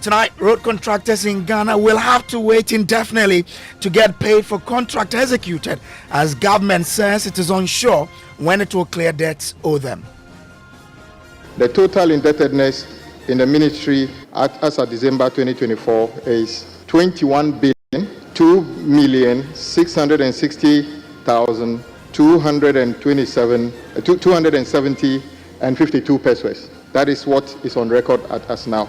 Tonight, road contractors in Ghana will have to wait indefinitely to get paid for contract executed, as government says it is unsure when it will clear debts owed them. The total indebtedness in the ministry as of December 2024 is 21,260,270 pesos. That is what is on record at us now.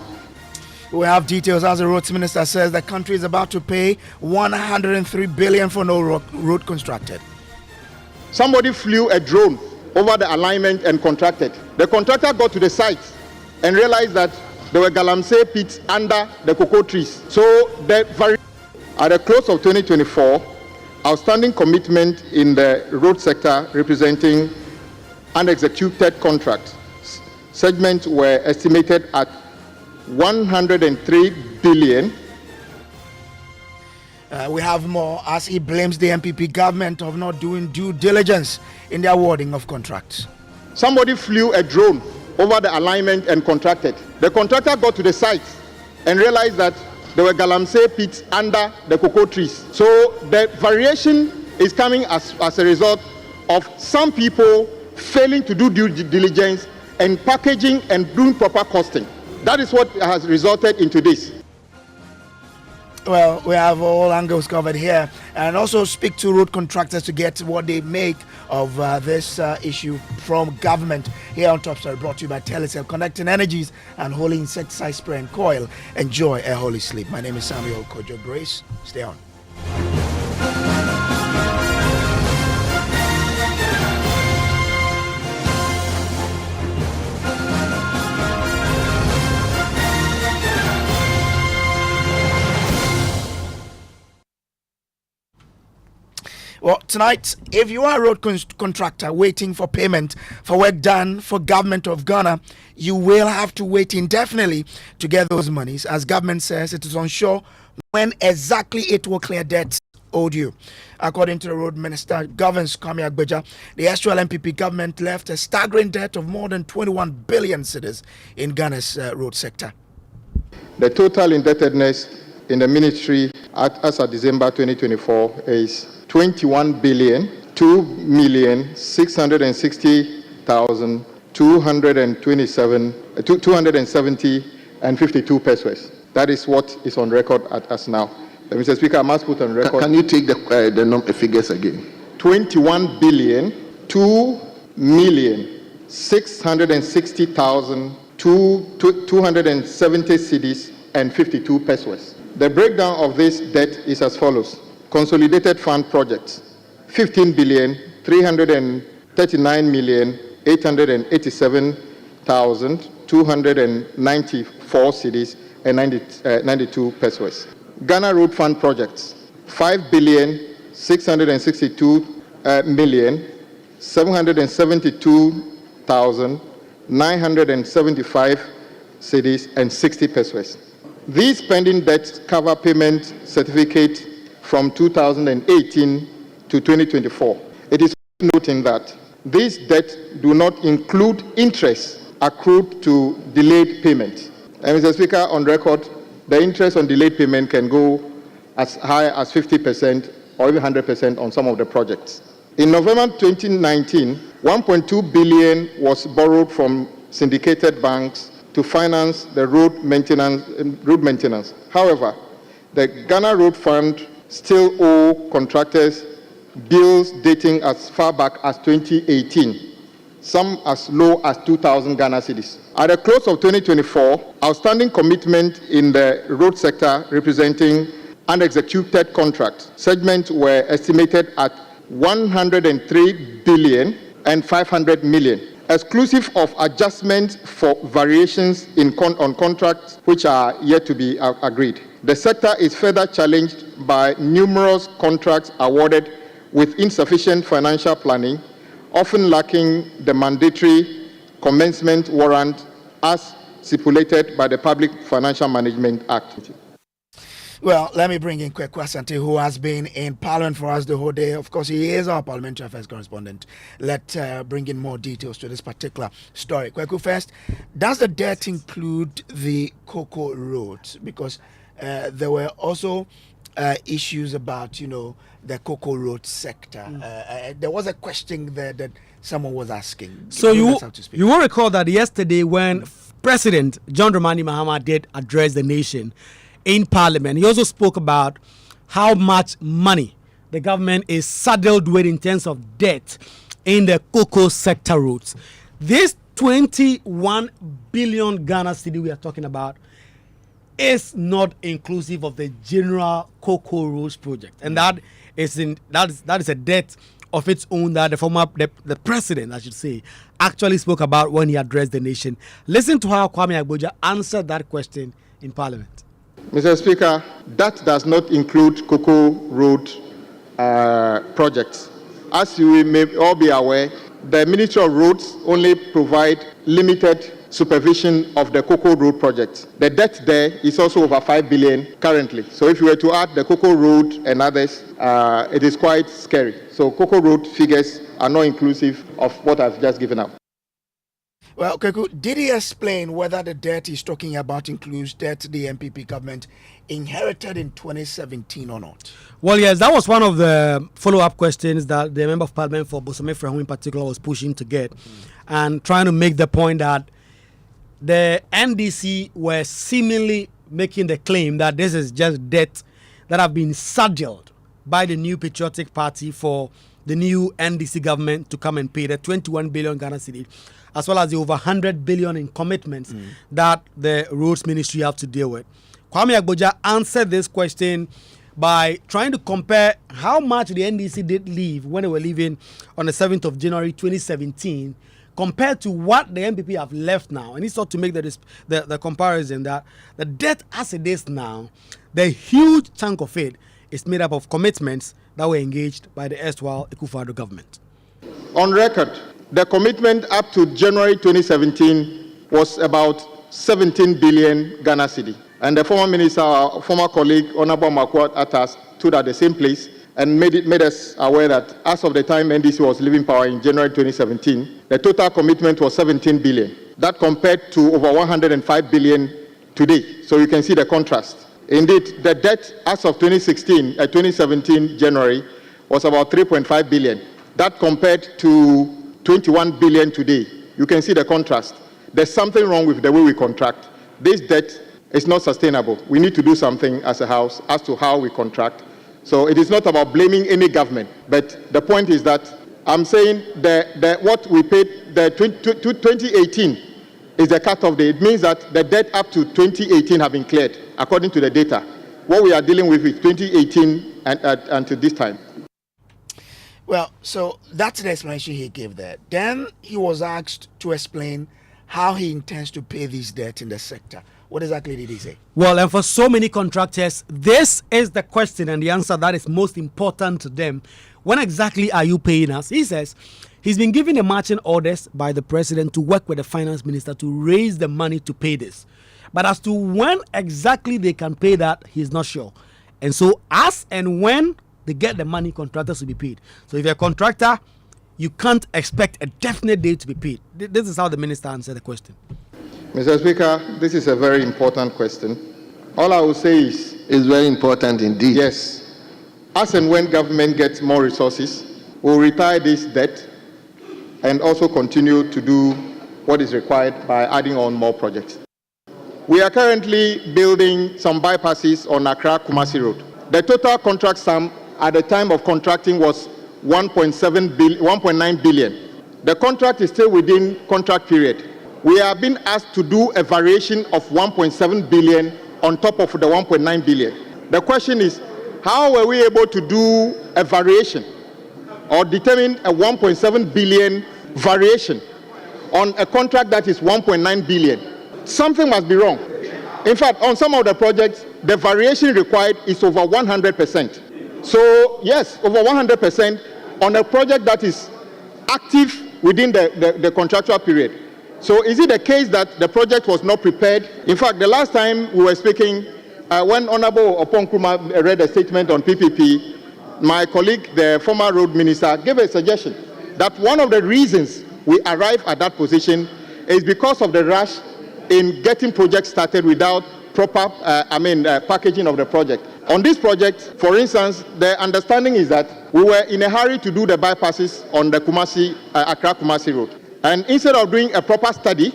We have details as the roads minister says the country is about to pay 103 billion for no road constructed. Somebody flew a drone over the alignment and contracted. The contractor got to the site and realized that there were galamsey pits under the cocoa trees. So at the close of 2024, outstanding commitment in the road sector representing unexecuted contracts segments were estimated at 103 billion. We have more as he blames the MPP government of not doing due diligence in the awarding of contracts. Somebody flew a drone over the alignment and contracted. The contractor got to the site and realized that there were galamsey pits under the cocoa trees. So the variation is coming as a result of some people failing to do due diligence and packaging and doing proper costing. That is what has resulted into this. Well, we have all angles covered here, and also speak to road contractors to get what they make of this issue from government. Here on Top Story, brought to you by Telecel, Connecting Energies and Holy Insecticide Spray and Coil. Enjoy a holy sleep. My name is Samuel Kojo Grace. Stay on. Well, tonight, if you are a road contractor waiting for payment for work done for government of Ghana, you will have to wait indefinitely to get those monies, as government says it is unsure when exactly it will clear debts owed you. According to the road minister, Gov't, the actual MPP government left a staggering debt of more than 21 billion cedis in Ghana's road sector. The total indebtedness in the ministry as of December 2024 is 21,260,270 pesos. That is what is on record at us now. Mr. Speaker, I must put on record. Can you take the figures again? 21,260,270 cedis and 52 pesos. The breakdown of this debt is as follows. Consolidated fund projects, 15,339,887,294 cedis and 92 pesos. Ghana Road Fund projects, 5,662,772,975 cedis and 60 pesos. These pending debts cover payment certificate from 2018 to 2024. It is worth noting that these debts do not include interest accrued to delayed payment. And Mr. Speaker, on record, the interest on delayed payment can go as high as 50% or even 100% on some of the projects. In November 2019, 1.2 billion was borrowed from syndicated banks to finance the road maintenance. However, the Ghana Road Fund still owe contractors bills dating as far back as 2018, some as low as 2,000 Ghana cedis. At the close of 2024, outstanding commitment in the road sector representing unexecuted contract segments were estimated at 103 billion and 500 million, exclusive of adjustments for variations on contracts which are yet to be agreed. The sector is further challenged by numerous contracts awarded with insufficient financial planning, often lacking the mandatory commencement warrant as stipulated by the Public Financial Management Act. Well, let me bring in Kweku Asante, who has been in Parliament for us the whole day. Of course, he is our Parliamentary Affairs correspondent. Let's bring in more details to this particular story. Kweku, first, does the debt include the Cocoa Roads? Because there were also issues about, the Cocoa Road sector. There was a question there that someone was asking. So you will recall that yesterday when President John Dramani Mahama did address the nation in Parliament, he also spoke about how much money the government is saddled with in terms of debt in the cocoa sector routes. This 21 billion Ghana cedi we are talking about is not inclusive of the general cocoa roads project, and that is a debt of its own that the president, I should say, actually spoke about when he addressed the nation. Listen to how Kwame Agboja answered that question in Parliament. Mr. Speaker, that does not include Cocoa Road projects. As you may all be aware, the Ministry of Roads only provide limited supervision of the Cocoa Road project. The debt there is also over 5 billion currently. So if you were to add the Cocoa Road and others, it is quite scary. So Cocoa Road figures are not inclusive of what I've just given out. Well, Kweku, did he explain whether the debt he's talking about includes debt the MPP government inherited in 2017 or not? Well, yes, that was one of the follow-up questions that the Member of Parliament for Bosome Frehun in particular was pushing to get, and trying to make the point that the NDC were seemingly making the claim that this is just debt that have been saddled by the new Patriotic Party for the new NDC government to come and pay the 21 billion Ghana cedi, as well as the over 100 billion in commitments that the roads ministry have to deal with. Kwame Agboja answered this question by trying to compare how much the NDC did leave when they were leaving on the 7th of January 2017 compared to what the MPP have left now. And he sought to make the comparison that the debt as it is now, the huge chunk of it is made up of commitments that were engaged by the erstwhile Akufo-Addo government. On record, the commitment up to January 2017 was about 17 billion Ghana cedi. And the former minister, our former colleague, Honorable Makwat Atas, stood at the same place and made us aware that as of the time NDC was leaving power in January 2017, the total commitment was 17 billion. That compared to over 105 billion today. So you can see the contrast. Indeed, the debt as of 2017 January was about 3.5 billion. That compared to 21 billion today. You can see the contrast. There's something wrong with the way we contract. This debt is not sustainable. We need to do something as a house as to how we contract. So it is not about blaming any government, but the point is that I'm saying that what we paid, the 2018 is the cut-off date. It means that the debt up to 2018 have been cleared, according to the data. What we are dealing with is 2018 and to this time. Well, so that's the explanation he gave there. Then he was asked to explain how he intends to pay this debt in the sector. What exactly did he say? Well, and for so many contractors, this is the question and the answer that is most important to them. When exactly are you paying us? He says he's been given the marching orders by the president to work with the finance minister to raise the money to pay this. But as to when exactly they can pay that, he's not sure. And so as and when they get the money, contractors will be paid. So if you're a contractor, you can't expect a definite date to be paid. This is how the minister answered the question. Mr. Speaker, this is a very important question. All I will say is... It's very important indeed. Yes. As and when government gets more resources, we'll retire this debt and also continue to do what is required by adding on more projects. We are currently building some bypasses on Accra-Kumasi Road. The total contract sum at the time of contracting was 1.9 billion. The contract is still within contract period. We are being asked to do a variation of 1.7 billion on top of the 1.9 billion. The question is, how were we able to do a variation or determine a 1.7 billion variation on a contract that is 1.9 billion? Something must be wrong. In fact, on some of the projects, the variation required is over 100%. So, yes, over 100% on a project that is active within the contractual period. So is it the case that the project was not prepared? In fact, the last time we were speaking, When Honorable Oponkruma read a statement on PPP, my colleague, the former road minister, gave a suggestion that one of the reasons we arrived at that position is because of the rush in getting projects started without proper packaging of the project. On this project, for instance, the understanding is that we were in a hurry to do the bypasses on the Accra-Kumasi road. And instead of doing a proper study,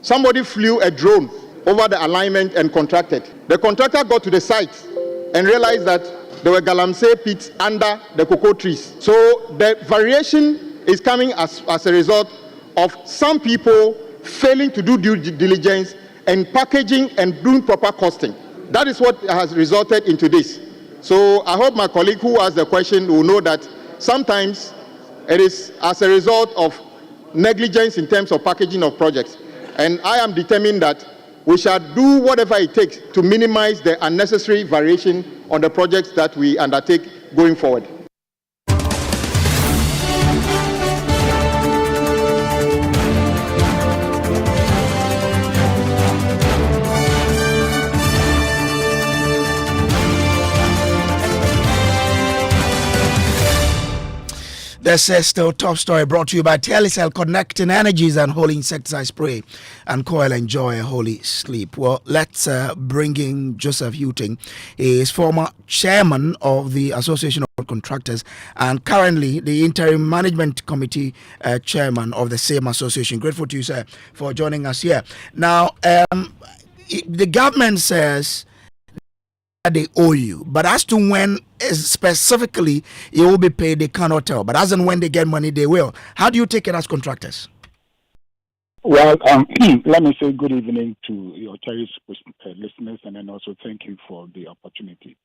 somebody flew a drone over the alignment and contracted. The contractor got to the site and realized that there were galamsey pits under the cocoa trees. So the variation is coming as a result of some people failing to do due diligence and packaging and doing proper costing. That is what has resulted into this. So I hope my colleague who asked the question will know that sometimes it is as a result of negligence in terms of packaging of projects. And I am determined that we shall do whatever it takes to minimize the unnecessary variation on the projects that we undertake going forward. This is still top story brought to you by Telecel, connecting energies and holy insecticide spray and coil. Enjoy a holy sleep. Well, let's bring in Joseph Huting. He is former chairman of the Association of Contractors and currently the interim management committee chairman of the same association. Grateful to you, sir, for joining us here. Now, the government says they owe you, but as to when specifically it will be paid, they cannot tell. But as and when they get money, they will. How do you take it as contractors? Well, let me say good evening to your cherished listeners, and then also thank you for the opportunity.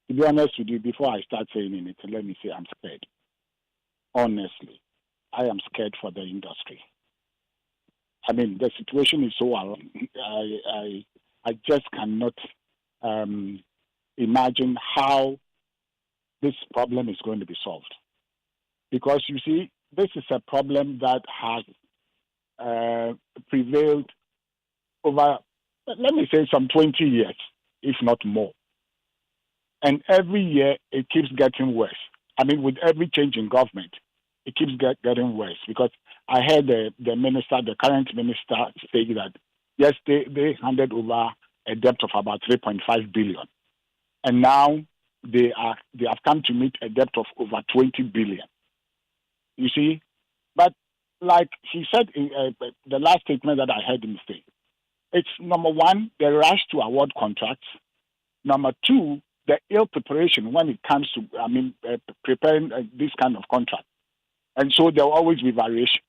To be honest with you, before I start saying anything, let me say I'm scared. Honestly, I am scared for the industry. I mean, the situation is so alarming. I just cannot imagine how this problem is going to be solved. Because you see, this is a problem that has prevailed over, let me say, some 20 years, if not more. And every year it keeps getting worse. I mean, with every change in government, it keeps getting worse. Because I heard the minister, the current minister, say that yes, they handed over a debt of about 3.5 billion. And now they have come to meet a debt of over 20 billion. You see? But like he said in the last statement that I heard him say, it's number one, the rush to award contracts. Number two, the ill preparation when it comes to, preparing this kind of contract. And so there will always be variation.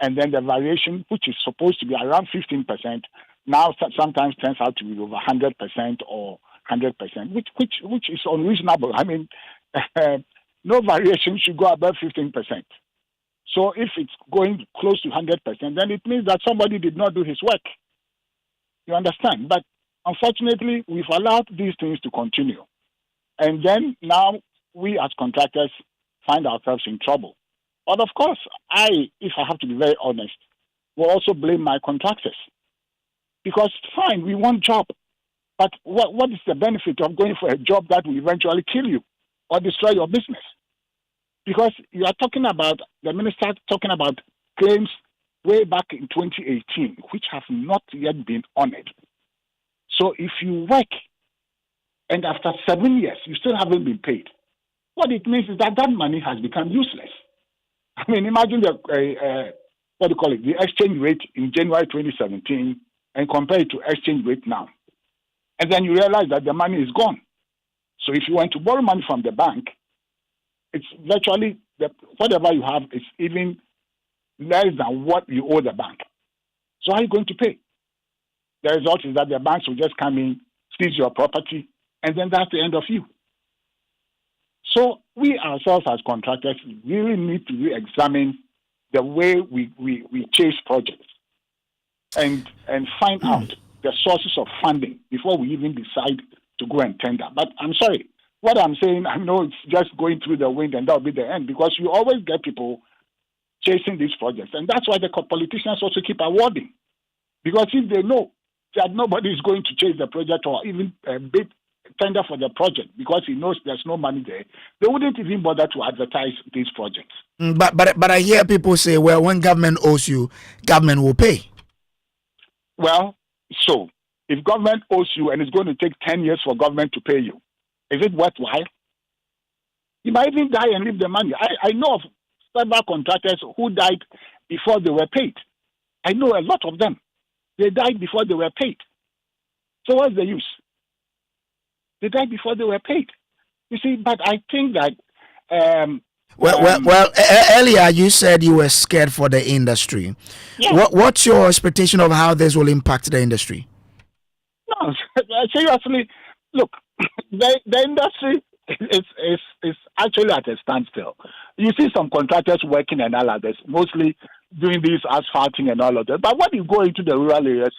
And then the variation, which is supposed to be around 15%, now sometimes turns out to be over 100% or 100%, which is unreasonable. I mean, no variation should go above 15%. So if it's going close to 100%, then it means that somebody did not do his work. You understand? But unfortunately, we've allowed these things to continue. And then now we as contractors find ourselves in trouble. But of course, if I have to be very honest, will also blame my contractors. Because fine, we want job. But what is the benefit of going for a job that will eventually kill you or destroy your business? Because you are talking about, the minister talking about claims way back in 2018, which have not yet been honored. So if you work and after 7 years, you still haven't been paid, what it means is that money has become useless. I mean, imagine the exchange rate in January 2017 and compare it to exchange rate now. And then you realize that the money is gone. So if you want to borrow money from the bank, it's virtually whatever you have is even less than what you owe the bank. So how are you going to pay? The result is that the banks will just come in, seize your property, and then that's the end of you. So we ourselves as contractors really need to re-examine the way we chase projects and find out the sources of funding before we even decide to go and tender. But I'm sorry, what I'm saying, I know it's just going through the wind and that'll be the end, because you always get people chasing these projects. And that's why the politicians also keep awarding. Because if they know that nobody is going to chase the project or even bid tender for the project because he knows there's no money there. They wouldn't even bother to advertise these projects. But I hear people say, well, when government owes you, government will pay. Well, so if government owes you and it's going to take 10 years for government to pay you, is it worthwhile? You might even die and leave the money. I know of several contractors who died before they were paid. I know a lot of them. They died before they were paid. So what's the use? They died before they were paid. You see, but I think that... earlier you said you were scared for the industry. Yes. What's your expectation of how this will impact the industry? No, seriously, look, the industry is actually at a standstill. You see some contractors working and all others, mostly doing this asphalting and all of that. But when you go into the rural areas,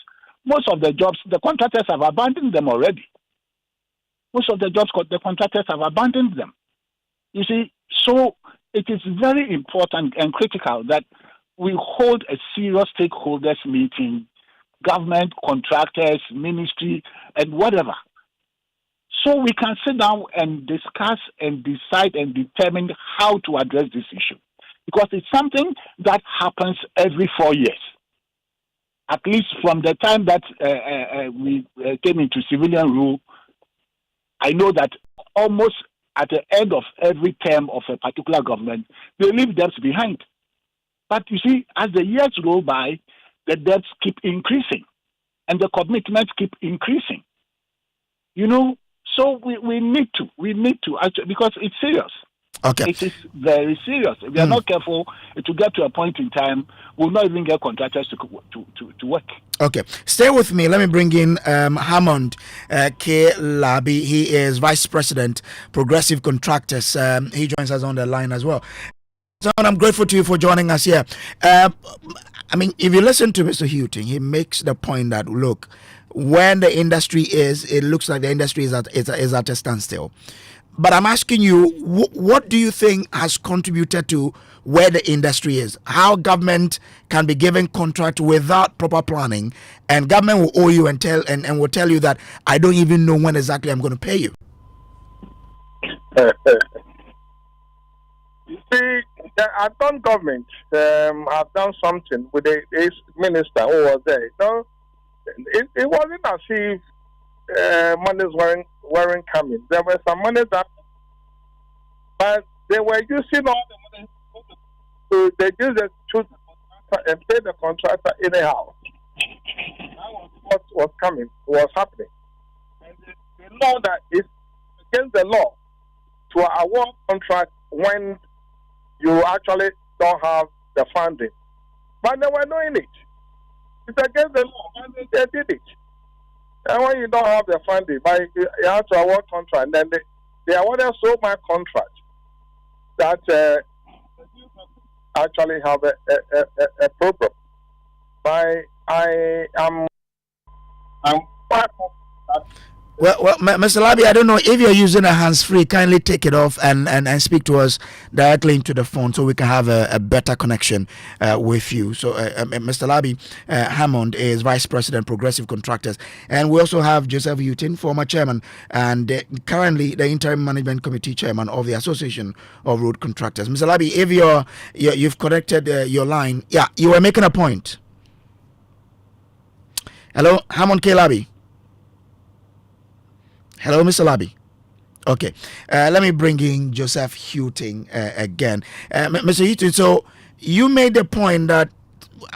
most of the jobs, the contractors have abandoned them already. Most of the jobs, the contractors have abandoned them. You see, so it is very important and critical that we hold a serious stakeholders meeting, government, contractors, ministry, and whatever. So we can sit down and discuss and decide and determine how to address this issue. Because it's something that happens every 4 years. At least from the time that we came into civilian rule, I know that almost at the end of every term of a particular government, they leave debts behind. But you see, as the years go by, the debts keep increasing and the commitments keep increasing. You know, so we need to actually, because it's serious. Okay. It is very serious. If we are not careful, it will get to a point in time we'll not even get contractors to work. Okay, stay with me. Let me bring in Hammond K. Labi. He is Vice President, Progressive Contractors. He joins us on the line as well. So I'm grateful to you for joining us here. I mean, if you listen to Mr. Houghton, he makes the point that, look, when the industry it looks like the industry is at a standstill. But I'm asking you, what do you think has contributed to where the industry is? How government can be given contract without proper planning, and government will owe you and will tell you that I don't even know when exactly I'm going to pay you. You see, I thought government have done something with the minister who was there. No, it wasn't as if monies weren't coming. There were some money that, but they were using all the money to they used it to and pay the contractor anyhow. That was what was happening. And they know that it's against the law to award contract when you actually don't have the funding. But they were doing it. It's against the law, but they did it. And when you don't have the funding, but you have to award contract, and then they awarded so much contract that actually have a problem. But I'm quite Well, Mr. Labi, I don't know if you're using a hands-free. Kindly take it off and speak to us directly into the phone so we can have a better connection with you. So, Mr. Labi Hammond is Vice President, Progressive Contractors, and we also have Joseph Houghton, former chairman and currently the interim management committee chairman of the Association of Road Contractors. Mr. Labi, if you've connected your line, yeah, you were making a point. Hello, Hammond K. Labi. Hello, Mr. Labi. Okay, let me bring in Joseph Houghton again. Mr. Houghton, so you made the point that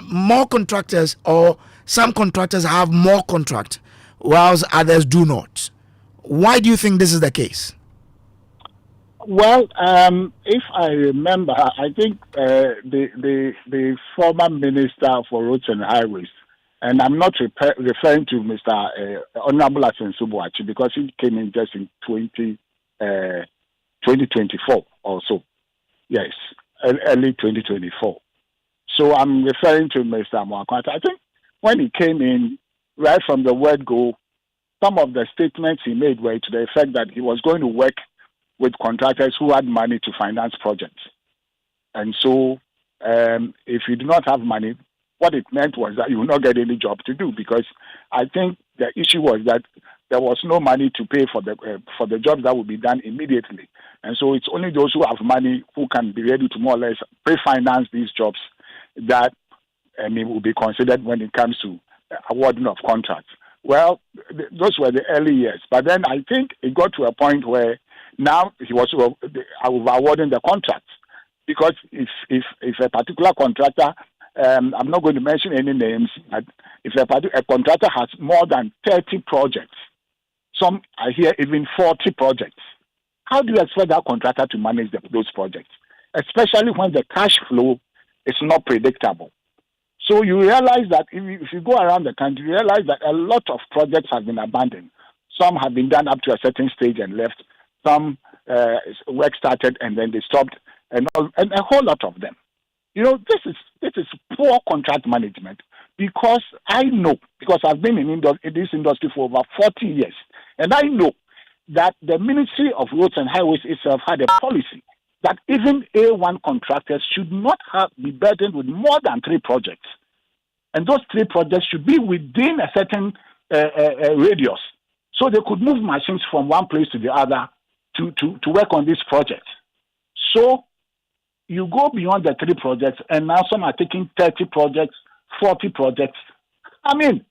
more contractors or some contractors have more contract whilst others do not. Why do you think this is the case? Well, if I remember, I think the former Minister for Roads and Highways, and I'm not referring to Mr. Honorable Asen Subuachi because he came in just in 2024 or so. Yes, early 2024. So I'm referring to Mr. Mwakwata. I think when he came in, right from the word go, some of the statements he made were to the effect that he was going to work with contractors who had money to finance projects. And so if you do not have money, what it meant was that you will not get any job to do, because I think the issue was that there was no money to pay for the jobs that would be done immediately. And so it's only those who have money who can be ready to more or less pre-finance these jobs that will be considered when it comes to awarding of contracts. Well, those were the early years. But then I think it got to a point where now he was awarding the contracts. Because if a particular contractor, I'm not going to mention any names, but if a contractor has more than 30 projects, some I hear even 40 projects, how do you expect that contractor to manage those projects? Especially when the cash flow is not predictable. So you realize that if you go around the country, you realize that a lot of projects have been abandoned. Some have been done up to a certain stage and left. Some work started and then they stopped, and a whole lot of them. This is poor contract management, because I know, because I've been in this industry for over 40 years, and I know that the Ministry of Roads and Highways itself had a policy that even A1 contractors should not be burdened with more than 3 projects. And those 3 projects should be within a certain radius, so they could move machines from one place to the other to work on these projects. So you go beyond the 3 projects, and now some are taking 30 projects, 40 projects. I mean,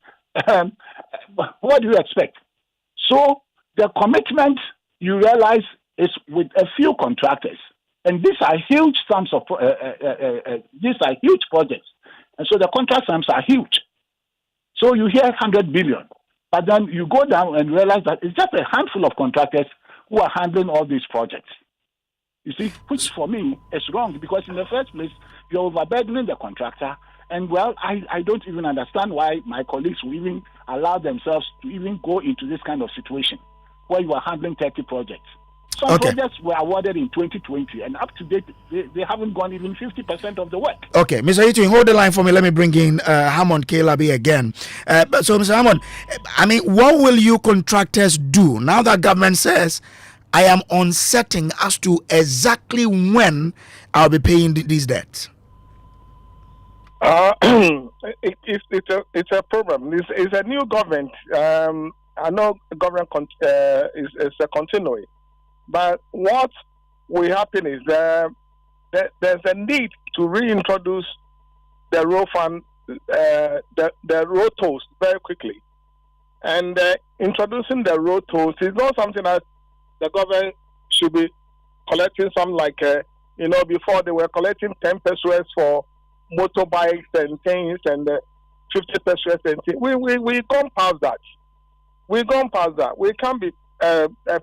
what do you expect? So the commitment, you realize, is with a few contractors. And these are huge sums of, these are huge projects. And so the contract sums are huge. So you hear 100 billion, but then you go down and realize that it's just a handful of contractors who are handling all these projects. You see, which for me is wrong, because in the first place, you're overburdening the contractor. And well, I don't even understand why my colleagues will even allow themselves to even go into this kind of situation where you are handling 30 projects. Some projects were awarded in 2020, and up to date, they haven't gone even 50% of the work. Okay, Mr. Eaton, hold the line for me. Let me bring in Hammond Kelabi again. So, Mr. Hammond, what will you contractors do now that government says, I am uncertain as to exactly when I'll be paying these debts? It's a problem. It's a new government. I know government is a continuity. But what will happen is there's a need to reintroduce the road fund, the road tolls very quickly. And introducing the road tolls is not something that the government should be collecting some before they were collecting 10 pesos for motorbikes and things and 50 pesos and things. We've gone past that. We can't be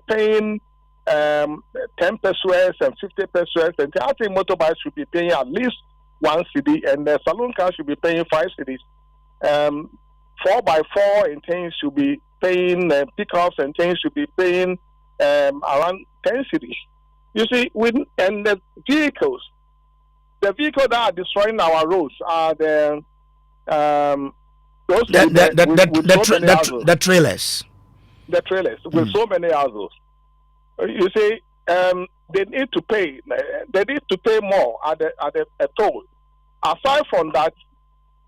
paying 10 pesos and 50 pesos, and I think motorbikes should be paying at least 1 cedi, and the saloon cars should be paying 5 cedis. 4x4 and things should be paying, pickups and things should be paying around 10 cedis. You see, and the vehicles that are destroying our roads are the trailers. The trailers with so many houses. You see, they need to pay. They need to pay more at the toll. Aside from that,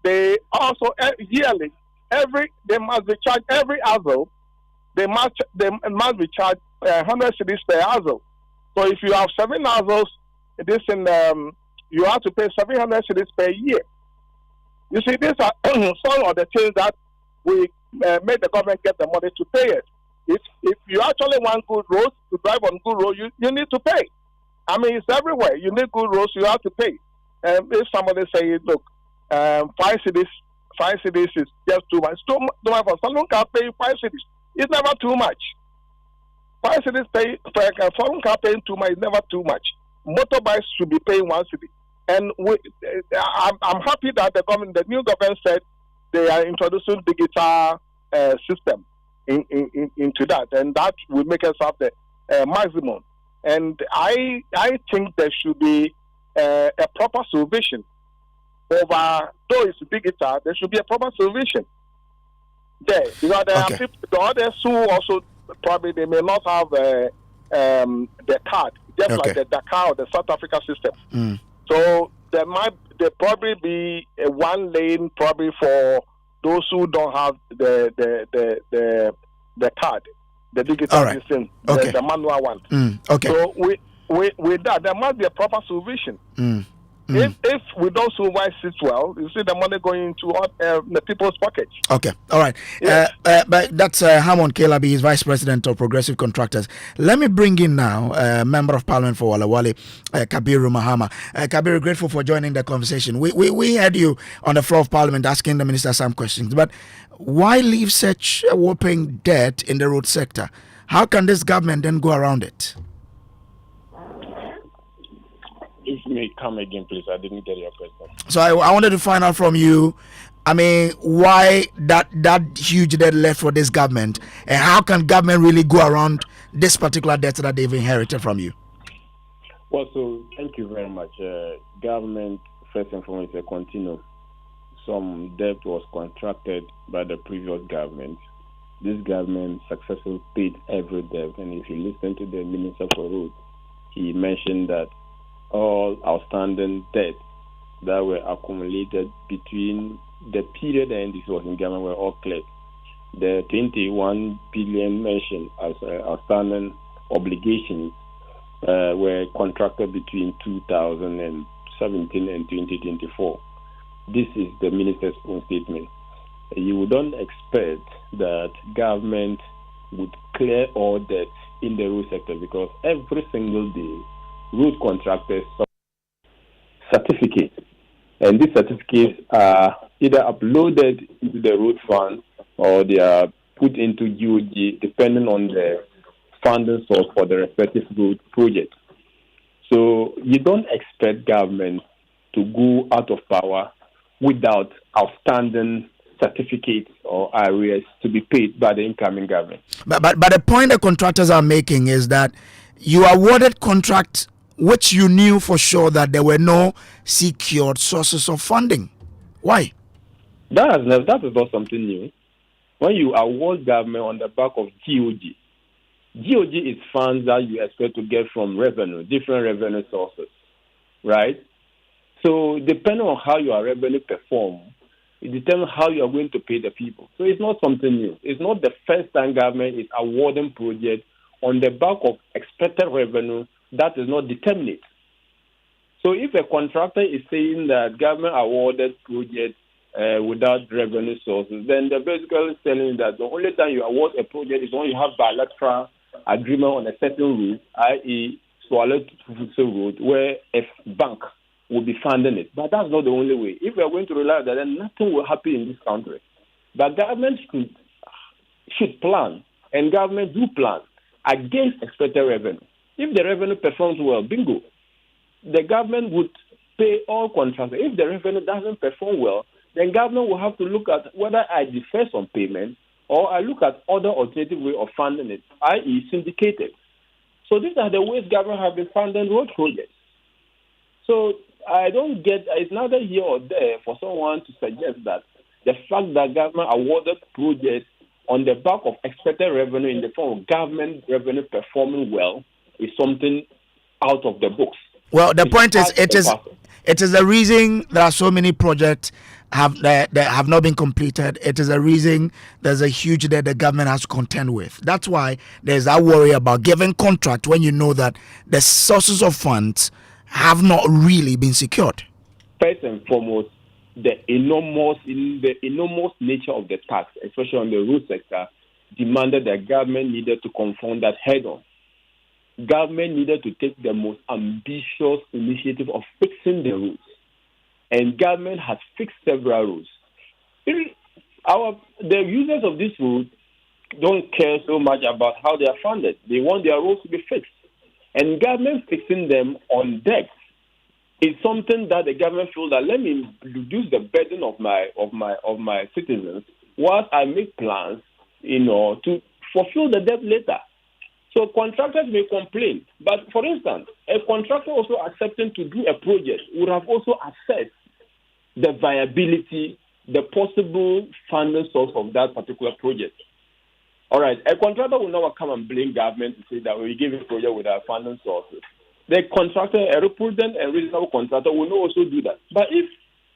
they also yearly they must be charged every household. They must be charged 100 cedis per household. So if you have 7 households, you have to pay 700 cedis per year. You see, these are some of the things that we make the government get the money to pay it. If you actually want good roads, to drive on good roads, you need to pay. I mean, it's everywhere. You need good roads, you have to pay. If somebody say, look, 5 cedis is just too much. Too much for someone can pay 5 cedis. It's never too much. 5 cedis pay for a someone can pay too much. It's never too much. Motorbikes should be paying 1 cedi. And I'm happy that the new government said they are introducing digital system into that, and that will make us have the maximum. And I think there should be a proper supervision over, though it's digital, there should be a proper supervision there, because there are people, the others who also probably they may not have the card, just like the Dakar or the South Africa system. So there probably be a one lane probably for those who don't have the card, the digital All right. system, Okay. the manual one. Okay. So with that, there must be a proper supervision. If we don't supervise it well, you see the money going into the people's pockets. Okay, all right. Yes. But that's Hammond Kelabi, he's Vice President of Progressive Contractors. Let me bring in now Member of Parliament for Walla Wale, Kabiru Mahama. Kabiru, grateful for joining the conversation. We heard you on the floor of Parliament asking the Minister some questions, but why leave such a whopping debt in the road sector? How can this government then go around it? If you may come again, please. I didn't get your question. So I wanted to find out from you, I mean, why that huge debt left for this government, and how can government really go around this particular debt that they've inherited from you? Well, so thank you very much. Government, first and foremost, is a continuum. Some debt was contracted by the previous government. This government successfully paid every debt, and if you listen to the Minister for Roads, he mentioned that all outstanding debts that were accumulated between the period and this was in government were all cleared. The 21 billion mentioned as outstanding obligations were contracted between 2017 and 2024. This is the minister's own statement. You don't expect that government would clear all debts in the road sector because every single day road contractors certificates, and these certificates are either uploaded into the road fund or they are put into GOG depending on the funding source for the respective road project. So you don't expect government to go out of power without outstanding certificates or arrears to be paid by the incoming government. But the point the contractors are making is that you awarded contracts which you knew for sure that there were no secured sources of funding. Why? That is not something new. When you award government on the back of GOG is funds that you expect to get from revenue, different revenue sources, right? So depending on how your revenue perform, it determines how you are going to pay the people. So it's not something new. It's not the first time government is awarding projects on the back of expected revenue that is not determinate. So if a contractor is saying that government awarded projects without revenue sources, then they're basically telling that the only time you award a project is when you have bilateral agreement on a certain route, i.e. Swallow Road, where a bank will be funding it. But that's not the only way. If we are going to rely on that, then nothing will happen in this country. But government should plan, and government do plan against expected revenue. If the revenue performs well, bingo, the government would pay all contractors. If the revenue doesn't perform well, then government will have to look at whether I defer some payment or I look at other alternative way of funding it, i.e. syndicated. So these are the ways government have been funding road projects. So I don't get, it's neither here or there for someone to suggest that the fact that government awarded projects on the back of expected revenue in the form of government revenue performing well is something out of the books. Well, the point is, it is the reason there are so many projects that have not been completed. It is a reason there's a huge debt the government has to contend with. That's why there's that worry about giving contract when you know that the sources of funds have not really been secured. First and foremost, the enormous nature of the tax, especially on the road sector, demanded that government needed to confront that head on. Government needed to take the most ambitious initiative of fixing the roads. And government has fixed several roads. The users of this road don't care so much about how they are funded. They want their roads to be fixed. And government fixing them on debt is something that the government feels that let me reduce the burden of my citizens whilst I make plans, to fulfill the debt later. So contractors may complain, but for instance, a contractor also accepting to do a project would have also assessed the viability, the possible funding source of that particular project. All right, a contractor will never come and blame government to say that we give a project without funding sources. The contractor, a prudent and reasonable contractor, will not also do that. But if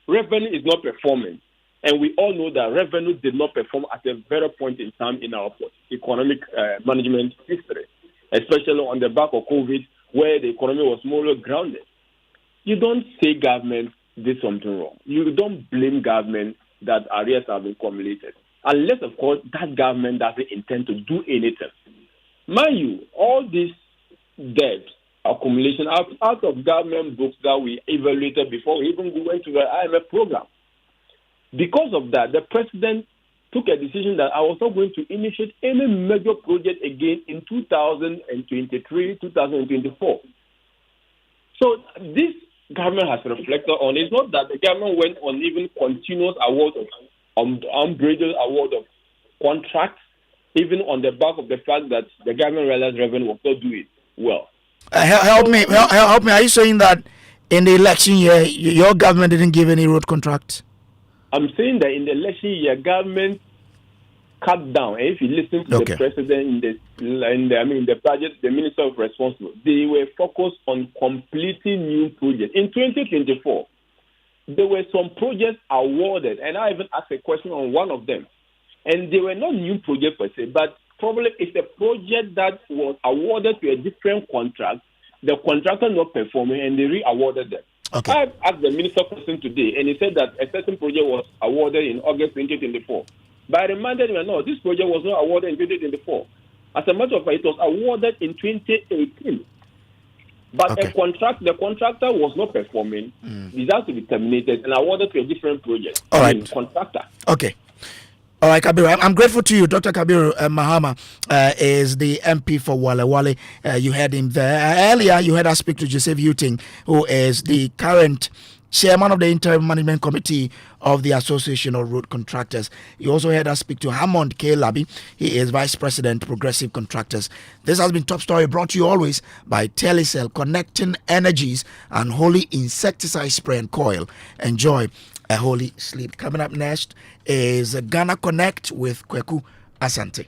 revenue is not performing, and we all know that revenue did not perform at a very point in time in our economic management history, especially on the back of COVID, where the economy was more or less grounded. You don't say government did something wrong. You don't blame government that arrears have been accumulated. Unless, of course, that government doesn't intend to do anything. Mind you, all this debt accumulation out of government books that we evaluated before we even went to the IMF program. Because of that, the president took a decision that I was not going to initiate any major project again in 2023, 2024. So this government has reflected on. It's not that the government went on even continuous award of unbridled award of contracts, even on the back of the fact that the government realized revenue was not doing well. Help me. Are you saying that in the election year, your government didn't give any road contracts? I'm saying that in the election year, government cut down. And if you listen to the president in the budget, the minister of responsible, they were focused on completing new projects. In 2024, there were some projects awarded, and I even asked a question on one of them. And they were not new projects per se, but probably it's a project that was awarded to a different contract, the contractor not performing, and they re-awarded them. Okay. I asked the minister question today, and he said that a certain project was awarded in August 2024. But I reminded him, no, this project was not awarded in 2024. As a matter of fact, it was awarded in 2018. But the contractor was not performing. It has to be terminated and awarded to a different project. All right. Contractor. Okay. All right, Kabiru, I'm grateful to you. Dr. Kabiru Mahama is the MP for Wale Wale. You heard him there. Earlier, you heard us speak to Joseph Uting, who is the current chairman of the interim management committee of the Association of Road Contractors. You also heard us speak to Hammond K. Labi. He is vice president, Progressive Contractors. This has been Top Story, brought to you always by Telecel, connecting energies and holy insecticide spray and coil. Enjoy a holy sleep. Coming up next is Ghana Connect with Kweku Asante.